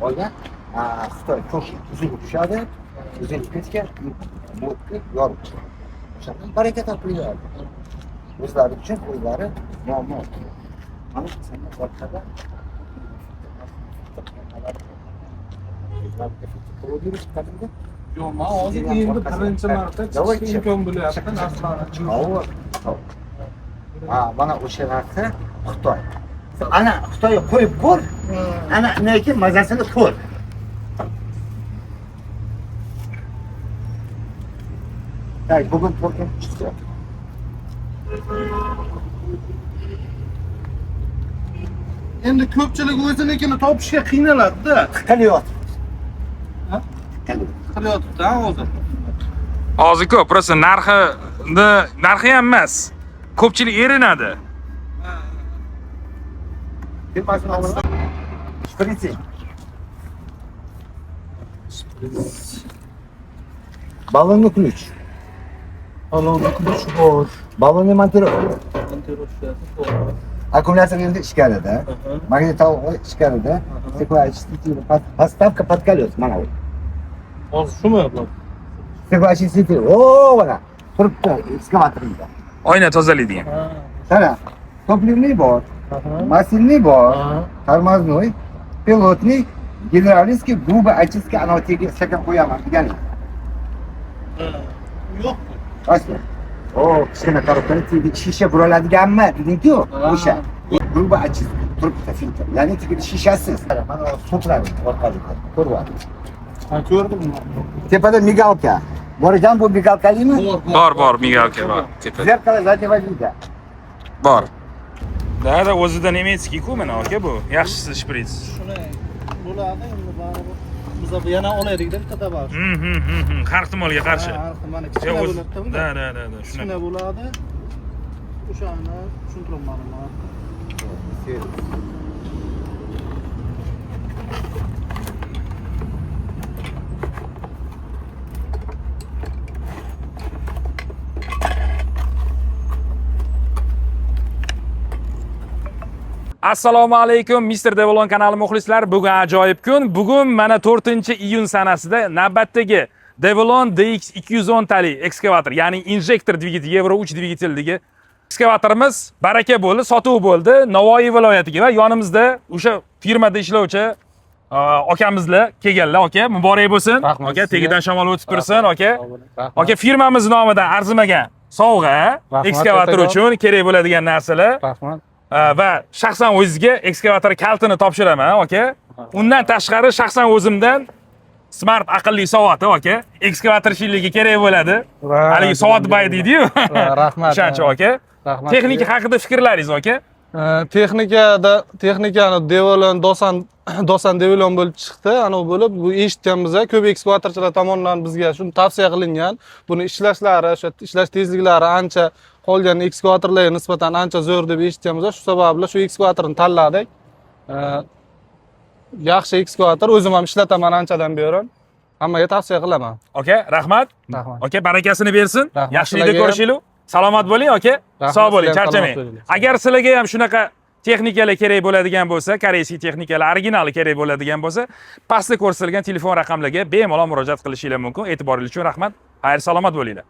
olgan. Xitoy ko'p uzilib tushadi. Uzilib ketgan bo'tni yorib chiqadi. O'shanda baraka topilyapti. O'zlari uchun o'zlari muammo. Mana senga orqada Yo'q, men hozir endi birinchi marta chiqishga imkon bo'lyapti narsalarni. Mana o'sha narsa Xitoy. Ana Xitoyga qo'yib ko'r. Ana lekin mazasini ko'r. Tay, bugun to'rtin chiqdi. Endi ko'pchilik o'zinikini topishga qiynaladi-da. Qilyapti. Ha? Qilyapti-da hozir. Hozir ko'p, prosta narxi ham emas. Ko'pchilik erinadi. Firmasini olaman. Shpritsing. Balonni ключ. Balonni ключ bor. Balonni montirovka. Montirovkasi bor. Аккумулятор endi ichkarida. Magnitofon ichkarida. Стеклоочиститель, подставка под колес, mana bu. Hozir shumi yo'q? Стеклоочиститель. O, mana. Turibdi ekskavatorda. Oyna tozalaydigan. Qara. Topливный bor. Массивный bor. Тормозной, пилотный, гидравлический, грубо очистка, anotega stakan qo'yaman deganing. Yo'q. Rostmi? Kichkina korobkani tegi shisha buraladiganmi deding-ku, o'sha. Грубо очистка, turibdi filtr. Ya'ni tegi shishasiz. Mana so'tlari orqali ko'ryapsiz. Ha, ko'rdim. Tepada migalka. Bor ekan bu migalkalimi? Bor, migalka bor. Tepada. Zerkalo заднего вида. Bor. Da o'zida nemetskiy-ku mana aka bu. Yaxshisi shprits. Shuni bo'ladi endi baribir. Biz yana olaylik-da bitta bor. Har ehtimolga qarshi. Mana kichkina bo'ladi-da. Da, Kichkina shunaqa. bo'ladi. O'shani tushuntirolmadim. Assalomu alaykum Mr. Devlon kanali muxlislari. Bugun ajoyib kun. Bugun mana 4-iyun sanasida navbatdagi Devlon DX 210 tali ekskavator, ya'ni injektor dvigatel Euro 3 dvigateldagi ekskavatorimiz baraka bo'ldi, sotuv bo'ldi Navoiy viloyatiga va yonimizda o'sha firmada ishlovchi akamizlar kelganlar. Aka, muborak bo'lsin. Aka, tegidan shamol o'tib tursin, aka. Aka, firmamiz nomidan arzimagan sovg'a, ekskavator uchun kerak bo'ladigan narsalar. Rahmat. Va shaxsan o'zizga ekskavator kaltini topshiraman, aka. Undan tashqari shaxsan o'zimdan smart aqlli soat, aka. Ekskavatorchilikka kerak bo'ladi. Haligi soat bay deydi-yu. Rahmat. O'shancha, aka. Rahmat. Texnika haqida fikrlaringiz, aka? Texnikani Devlon Dosan Devlon bo'lib chiqdi. Ana bo'lib bu eshitganmiz, ko'p ekskavatorchilar tomonidan bizga shuni tavsiya qilingan. Buni ishlashlari, o'sha ishlash tezliklari ancha qolgan ekskavatorlarga nisbatan ancha zo'r deb eshitganmiz. Shu sababli shu ekskavatorni tanladik. Yaxshi ekskavator, o'zim ham ishlataman anchadan beri. Hammaga tavsiya qilaman. Aka, rahmat. Aka, barakasini bersin. Yaxshilikda ko'rishaylik. Salomat bo'ling, aka. Sog' bo'ling, charchamang. Agar sizlarga ham shunaqa texnikalar kerak bo'ladigan bo'lsa, koreyskiy texnikalar originali kerak bo'ladigan bo'lsa, pastda ko'rsatilgan telefon raqamlarga bemalol murojaat qilishingiz mumkin. E'tiboringiz uchun rahmat. Xayr, salomat bo'linglar.